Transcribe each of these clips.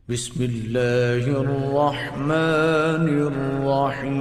بسم اللہ الرحمن الرحیم۔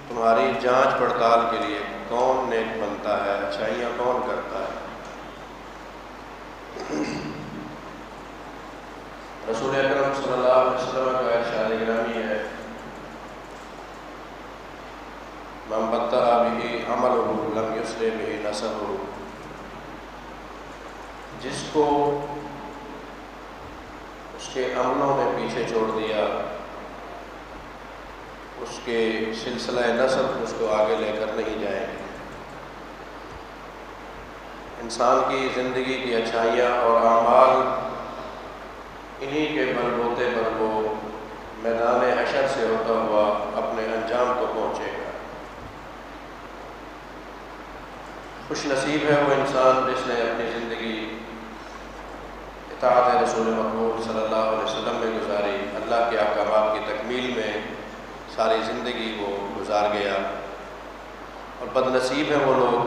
تمہاری جانچ پڑتال کے لیے کون نیک بنتا ہے، اچھائیاں کون کرتا ہے۔ رسول اکرم صلی اللہ علیہ وسلم کا ارشاد گرامی ہے، من بطأ به عمله لم یسرع به نسبه۔ جس کو اس کے عملوں نے پیچھے چھوڑ دیا، اس کے سلسلہ نسب اس کو آگے لے کر نہیں جائیں گے۔ انسان کی زندگی کی اچھائیاں اور اعمال انہی کے بل بوتے پر وہ میدان حشر سے ہوتا ہوا اپنے انجام کو پہنچے گا۔ خوش نصیب ہے وہ انسان جس نے اپنی زندگی اطاعت رسول مقبول صلی اللہ علیہ وسلم میں گزاری، اللہ کے احکامات کی تکمیل میں ساری زندگی وہ گزار گیا۔ اور بد نصیب ہیں وہ لوگ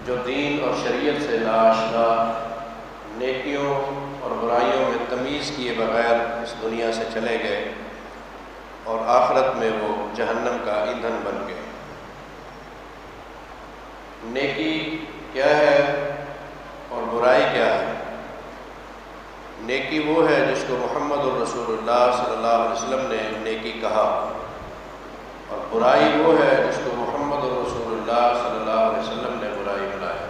جو دین اور شریعت سے ناآشنا، نیکیوں اور برائیوں میں تمیز کیے بغیر اس دنیا سے چلے گئے اور آخرت میں وہ جہنم کا ایندھن بن گئے۔ نیکی کیا ہے اور برائی کیا ہے؟ نیکی وہ ہے جس کو محمد الرسول اللہ صلی اللہ علیہ وسلم نے نیکی کہا، اور برائی وہ ہے جس کو محمد الرسول اللہ صلی اللہ علیہ وسلم نے برائی بنایا۔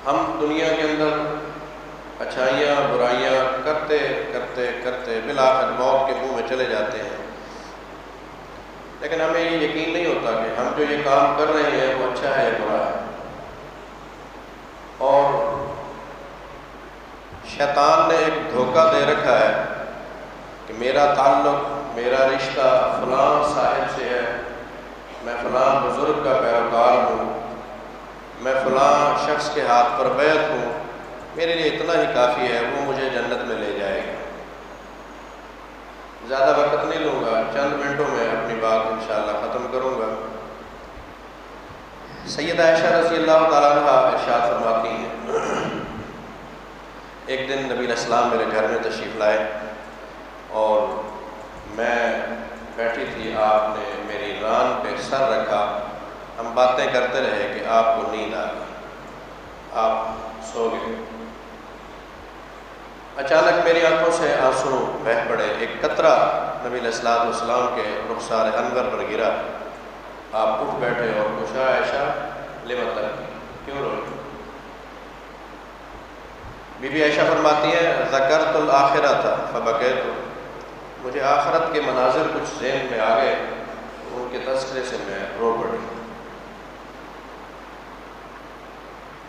ہم دنیا کے اندر اچھائیاں برائیاں کرتے کرتے کرتے بالآخر موت کے منہ میں چلے جاتے ہیں، لیکن ہمیں یہ یقین نہیں ہوتا کہ ہم جو یہ کام کر رہے ہیں وہ اچھا ہے یا برا ہے۔ اور شیطان نے ایک دھوکہ دے رکھا ہے کہ میرا تعلق، میرا رشتہ فلاں صاحب سے ہے، میں فلاں بزرگ کا پیروکار ہوں، میں فلاں شخص کے ہاتھ پر بیعت ہوں، میرے لیے اتنا ہی کافی ہے، وہ مجھے جنت میں لے جائے گا۔ زیادہ وقت نہیں لوں گا، چند منٹوں میں اپنی بات انشاءاللہ ختم کروں گا۔ سیدہ عائشہ رضی اللہ تعالیٰ عنہ ارشاد فرماتی ہیں، ایک دن نبی علیہ السلام میرے گھر میں تشریف لائے اور میں بیٹھی تھی، آپ نے میری ران پہ سر رکھا، ہم باتیں کرتے رہے کہ آپ کو نیند آ گئی، آپ سو گئے۔ اچانک میری آنکھوں سے آنسو بہہ پڑے، ایک قطرہ نبی علیہ السلام کے رخسار انور پر گرا۔ آپ اٹھ بیٹھے اور پوچھا، عائشہ لما تبکی، کیوں روئی؟ بی بی عائشہ فرماتی ہیں، ذکرت الآخرۃ فبکیت، مجھے آخرت کے مناظر کچھ ذہن میں آ گئے، ان کے تذکرے سے میں رو پڑی۔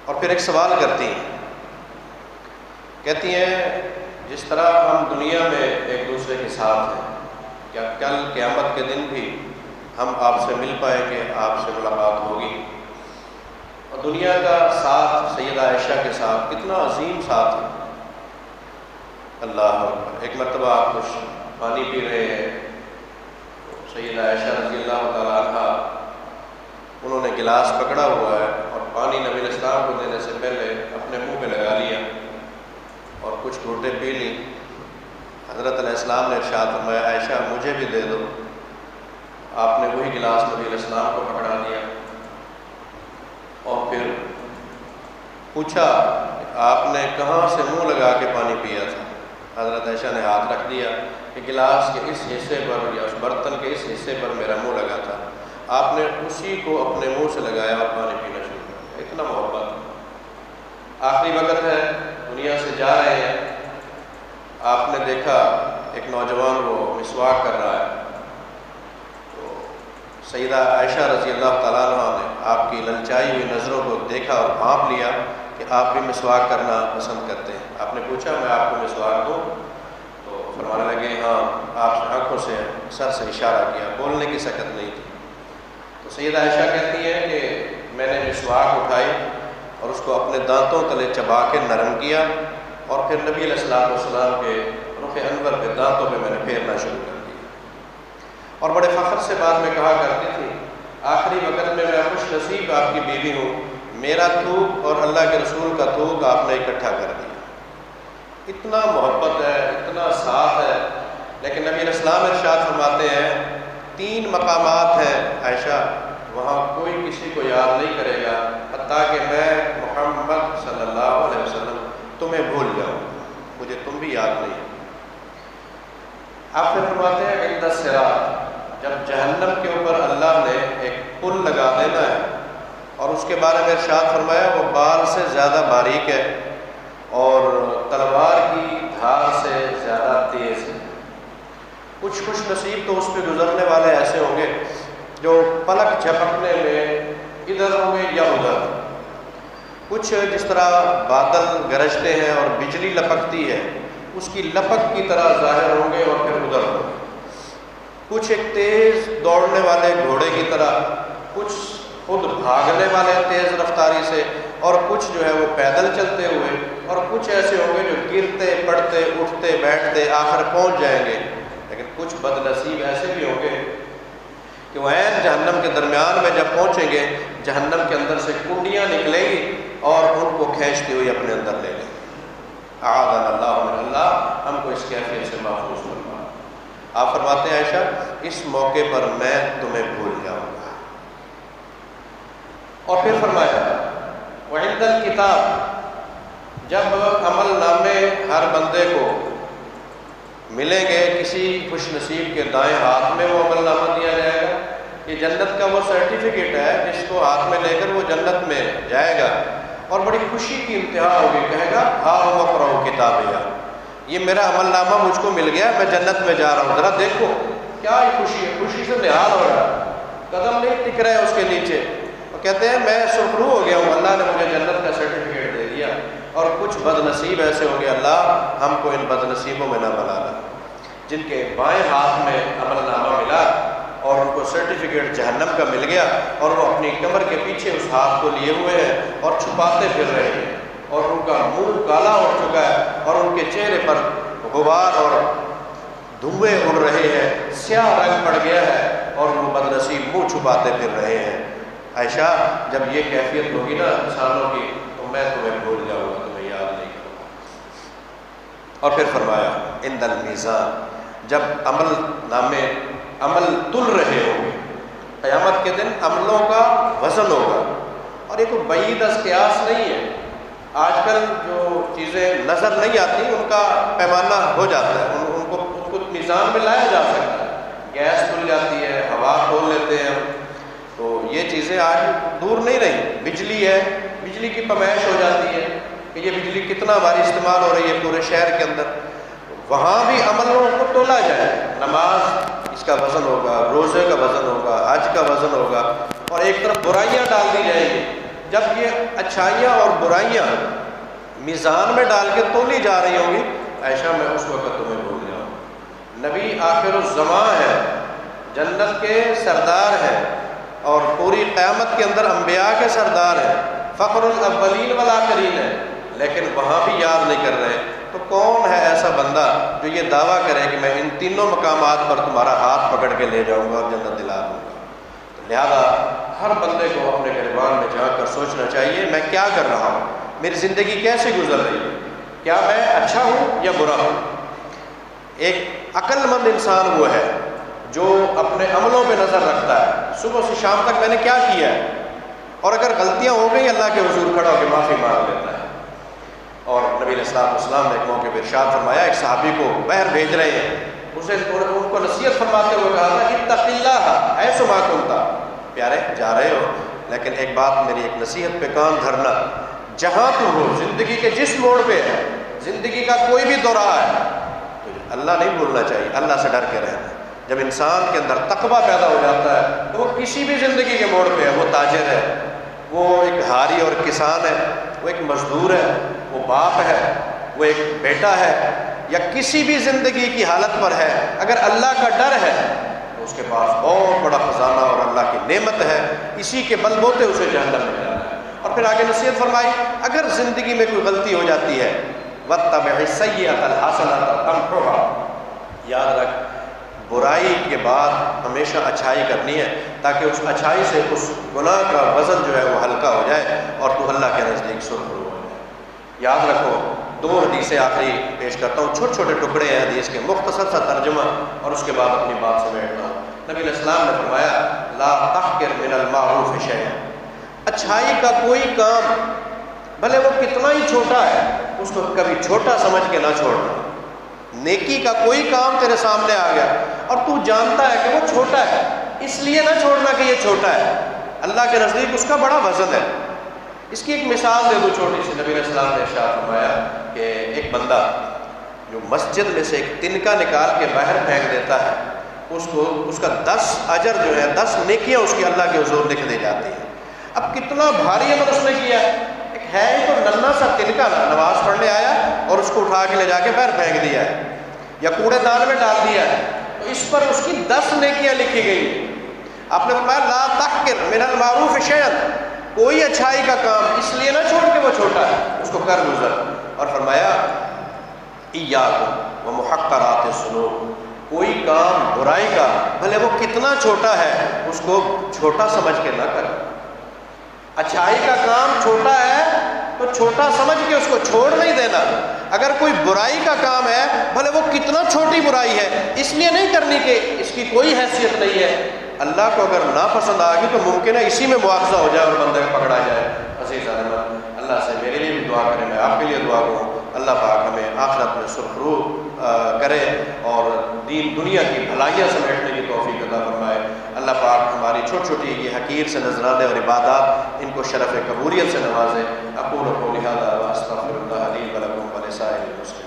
اور پھر ایک سوال کرتی ہیں، کہتی ہیں جس طرح ہم دنیا میں ایک دوسرے کے ساتھ ہیں، کیا کل قیامت کے دن بھی ہم آپ سے مل پائیں گے، آپ سے ملاقات ہوگی؟ اور دنیا کا ساتھ سیدہ عائشہ کے ساتھ کتنا عظیم ساتھ ہے، اللہ اکبر۔ ایک مرتبہ آپ کچھ پانی پی رہے ہیں، سیدہ عائشہ رضی اللہ تعالیٰ عنہ انہوں نے گلاس پکڑا ہوا ہے اور پانی نبی علیہ السلام کو دینے سے پہلے اپنے منہ پہ لگا لیا اور کچھ گھونٹیں پی لی۔ حضرت علیہ السلام نے ارشاد فرمایا، عائشہ مجھے بھی دے دو۔ آپ نے وہی گلاس نبی علیہ السلام کو پکڑا دیا اور پھر پوچھا کہ آپ نے کہاں سے منہ لگا کے پانی پیا تھا؟ حضرت عائشہ نے ہاتھ رکھ دیا کہ گلاس کے اس حصے پر یا اس برتن کے اس حصے پر میرا منہ لگا تھا، آپ نے اسی کو اپنے منہ سے لگایا اور پانی پینا شروع کر دیا۔ اتنا محبت۔ آخری وقت ہے، دنیا سے جا رہے ہیں، آپ نے دیکھا ایک نوجوان وہ مسواک کر رہا ہے، تو سیدہ عائشہ رضی اللہ تعالیٰ عنہ نے آپ کی للچائی ہوئی نظروں کو دیکھا اور بھانپ لیا کہ آپ بھی مسواک کرنا پسند کرتے ہیں۔ آپ نے پوچھا، میں آپ کو مسواک دوں؟ تو فرمانے لگے، ہاں۔ آپ نے آنکھوں سے سر سے اشارہ کیا، بولنے کی سکت نہیں تھی۔ تو سیدہ عائشہ کہتی ہے کہ میں نے مسواک اٹھائی اور اس کو اپنے دانتوں تلے چبا کے نرم کیا اور پھر نبی علیہ السلام کے رخ انور پہ دانتوں پہ میں نے پھیرنا شروع کر دیا، اور بڑے فخر سے بعد میں کہا کرتی تھی، آخری وقت میں خوش نصیب آپ کی بیوی ہوں، میرا تھوک اور اللہ کے رسول کا تھوک آپ نے اکٹھا کر دیا۔ اتنا محبت ہے، اتنا ساتھ ہے، لیکن نبی علیہ السلام ارشاد فرماتے ہیں 3 مقامات ہیں عائشہ، وہاں کوئی کسی کو یاد نہیں کرے گا حتیٰ کہ میں محمد صلی اللہ علیہ وسلم تمہیں بھول جاؤں، مجھے تم بھی یاد نہیں۔ آپ پھر فرماتے ہیں عند الصراط، جب جہنم کے اوپر اللہ نے ایک پل لگا دینا ہے اور اس کے بارے میں ارشاد فرمایا وہ بال سے زیادہ باریک ہے اور تلوار کی دھار سے زیادہ تیز ہے۔ کچھ خوش نصیب تو اس پہ گزرنے والے ایسے ہوں گے جو پلک جھپکنے میں ادھر ہوں گے یا ادھر، کچھ جس طرح بادل گرجتے ہیں اور بجلی لپکتی ہے اس کی لپک کی طرح ظاہر ہوں گے اور پھر ادھر ہوں گے، کچھ ایک تیز دوڑنے والے گھوڑے کی طرح، کچھ خود بھاگنے والے تیز رفتاری سے، اور کچھ جو ہے وہ پیدل چلتے ہوئے، اور کچھ ایسے ہوں گے جو گرتے پڑتے اٹھتے بیٹھتے آخر پہنچ جائیں گے۔ لیکن کچھ بد نصیب ایسے بھی ہوں گے کہ وہ عین جہنم کے درمیان میں جب پہنچیں گے جہنم کے اندر سے کنڈیاں نکلیں گی اور ان کو کھینچتی ہوئی اپنے اندر لے لیں گے۔ اعاذنا اللہ من اللہ، ہم کو اس کیفیت سے محفوظ فرما۔ آپ فرماتے ہیں عائشہ اس موقع پر میں تمہیں بھول جاؤں گا۔ اور پھر فرمایا وعند الکتاب، جب عمل نامے ہر بندے کو ملیں گے، کسی خوش نصیب کے دائیں ہاتھ میں وہ عمل نامہ دیا جائے گا۔ یہ جنت کا وہ سرٹیفکیٹ ہے جس کو ہاتھ میں لے کر وہ جنت میں جائے گا اور بڑی خوشی کی انتہا ہوگی، کہے گا ہاں اقرؤ کتابیہ، یہ میرا عمل نامہ مجھ کو مل گیا، میں جنت میں جا رہا ہوں، ذرا دیکھو کیا خوشی ہے، خوشی سے نہال ہو رہا ہے، قدم نہیں ٹک رہے اس کے نیچے، اور کہتے ہیں میں سرخرو ہو گیا ہوں، اللہ نے مجھے جنت کا سرٹیفکیٹ دے دیا۔ اور کچھ بد نصیب ایسے ہوں گے، اللہ ہم کو ان بد نصیبوں میں نہ بنانا، جن کے بائیں ہاتھ میں عمل نامہ ملا اور ان کو سرٹیفکیٹ جہنم کا مل گیا اور وہ اپنی کمر کے پیچھے اس ہاتھ کو لیے ہوئے ہیں اور چھپاتے پھر رہے ہیں، اور ان کا منہ کالا ہو چکا ہے اور ان کے چہرے پر غبار اور دھوئیں اڑ رہے ہیں، سیاہ رنگ پڑ گیا ہے اور وہ بد نصیب منہ چھپاتے پھر رہے ہیں۔ عائشہ جب یہ کیفیت ہوگی نا انسانوں کی تو میں تمہیں بھول جاؤں گا، تمہیں یاد نہیں کروں گا۔ اور پھر فرمایا عند المیزان، جب عمل نامے عمل تل رہے ہوں گے، قیامت کے دن عملوں کا وزن ہوگا، اور یہ کوئی بعید از قیاس نہیں ہے۔ آج کل جو چیزیں نظر نہیں آتی ان کا پیمانہ ہو جاتا ہے، ان کو میزان میں لایا جا سکتا ہے، گیس تل جاتی ہے، ہوا تول لیتے ہیں ہم، تو یہ چیزیں آج دور نہیں رہی۔ بجلی ہے، بجلی کی پیمائش ہو جاتی ہے کہ یہ بجلی کتنا ہماری استعمال ہو رہی ہے پورے شہر کے اندر، وہاں بھی عملوں کو تولا جائے، نماز اس کا وزن ہوگا، روزے کا وزن ہوگا، حج کا وزن ہوگا، اور ایک طرف برائیاں ڈال دی جائیں گی۔ جب یہ اچھائیاں اور برائیاں میزان میں ڈال کے تولی جا رہی ہوں گی، عائشہ میں اس وقت تمہیں بھول جاؤں۔ نبی آخر الزمان ہے، جنت کے سردار ہیں اور پوری قیامت کے اندر انبیاء کے سردار ہیں، فخر الاولین والآخرین ہیں، لیکن وہاں بھی یاد نہیں کر رہے۔ تو کون ہے ایسا بندہ جو یہ دعویٰ کرے کہ میں ان تینوں مقامات پر تمہارا ہاتھ پکڑ کے لے جاؤں گا اور جنت دلا دوں گا؟ لہذا ہر بندے کو اپنے گریبان میں جا کر سوچنا چاہیے میں کیا کر رہا ہوں، میری زندگی کیسے گزر رہی ہے، کیا میں اچھا ہوں یا برا ہوں۔ ایک عقل مند انسان وہ ہے جو اپنے عملوں پہ نظر رکھتا ہے، صبح سے شام تک میں نے کیا کیا ہے، اور اگر غلطیاں ہو گئی اللہ کے حضور کھڑا ہو کے معافی مانگ لیتا ہے۔ اور نبی علیہ السلام نے ایک موقع پہ ارشاد فرمایا، ایک صحابی کو باہر بھیج رہے ہیں، اسے ان کو نصیحت فرماتے ہوئے کہا تھا اتق اللہ ایس ما کنت، پیارے جا رہے ہو لیکن ایک بات میری ایک نصیحت پہ کان دھرنا، جہاں تو ہو زندگی کے جس موڑ پہ ہے، زندگی کا کوئی بھی دورہ ہے تو اللہ نہیں بھولنا چاہیے، اللہ سے ڈر کے رہنا۔ جب انسان کے اندر تقویٰ پیدا ہو جاتا ہے تو وہ کسی بھی زندگی کے موڑ پہ ہے، وہ تاجر ہے، وہ ایک ہاری اور کسان ہے، وہ ایک مزدور ہے، وہ باپ ہے، وہ ایک بیٹا ہے، یا کسی بھی زندگی کی حالت پر ہے، اگر اللہ کا ڈر ہے تو اس کے پاس بہت بڑا خزانہ اور اللہ کی نعمت ہے، اسی کے بل بوتے اسے جہنم میں جانا ہے۔ اور پھر آگے نصیحت فرمائی اگر زندگی میں کوئی غلطی ہو جاتی ہے وَاتَّبِعِ السَّيِّئَةَ الْحَسَنَةَ تَمْحُهَا، یاد رکھ برائی کے بعد ہمیشہ اچھائی کرنی ہے، تاکہ اس اچھائی سے اس گناہ کا وزن جو ہے وہ ہلکا ہو جائے اور تو اللہ کے نزدیک سرخرو ہو جائے۔ یاد رکھو، 2 حدیثیں آخری پیش کرتا ہوں، چھوٹے چھوٹے ٹکڑے ہیں حدیث کے، مختصر سا ترجمہ اور اس کے بعد اپنی بات سمیٹتا ہوں۔ نبی علیہ السلام نے فرمایا لا تحقر من المعروف شیئا، اچھائی کا کوئی کام بھلے وہ کتنا ہی چھوٹا ہے اس کو کبھی چھوٹا سمجھ کے نہ چھوڑنا۔ نیکی کا کوئی کام تیرے سامنے آ گیا اور تو جانتا ہے کہ وہ چھوٹا ہے، اس لیے نہ چھوڑنا کہ یہ چھوٹا ہے، اللہ کے نزدیک اس کا بڑا وزن ہے۔ اس کی ایک مثال دے دو چھوٹی سی۔ نبی علیہ السلام نے ارشاد فرمایا کہ ایک بندہ جو مسجد میں سے ایک تنکا نکال کے باہر پھینک دیتا ہے، اس کا 10 اجر جو ہے، 10 نیکیاں اس کی اللہ کے حضور لکھ دی جاتی ہیں۔ اب کتنا بھاری عمل اس نے کیا ہے، ایک ہے ہی تو ننھا سا تنکا، نماز پڑھنے آیا اور اس کو اٹھا کے لے جا کے باہر پھینک دیا ہے یا کوڑے دان میں ڈال دیا ہے، تو اس پر اس کی 10 نیکیاں لکھی گئی۔ آپ نے فرمایا لا تحقر من المعروف شیئا، کوئی اچھائی کا کام اس لیے نہ چھوڑ کے وہ چھوٹا ہے، اس کو کر گزر۔ اور فرمایا ایاکم ومحقرات الذنوب، کوئی کام برائی کا بھلے وہ کتنا چھوٹا ہے اس کو چھوٹا سمجھ کے نہ کر۔ اچھائی کا کام چھوٹا ہے تو چھوٹا سمجھ کے اس کو چھوڑ نہیں دینا۔ اگر کوئی برائی کا کام ہے بھلے وہ کتنا چھوٹی برائی ہے، اس لیے نہیں کرنی کہ اس کی کوئی حیثیت نہیں ہے، اللہ کو اگر ناپسند آ گئی تو ممکن ہے اسی میں مواخذہ ہو جائے اور بندے پکڑا جائے۔ عزیز عالمان، اللہ سے میرے لیے بھی دعا کریں، میں آپ کے لیے دعا کروں، اللہ پاک ہمیں آخرت میں سرخرو کرے اور دین دنیا کی بھلائیاں سمیٹنے کی توفیق عطا فرمائے۔ اللہ پاک ہماری چھوٹی چھوٹی یہ حقیر سے نذرانے اور عبادات ان کو شرف قبولیت سے نوازے۔ اقول قولی ھذا واستغفر اللہ لی ولکم ولسائر المسلمین۔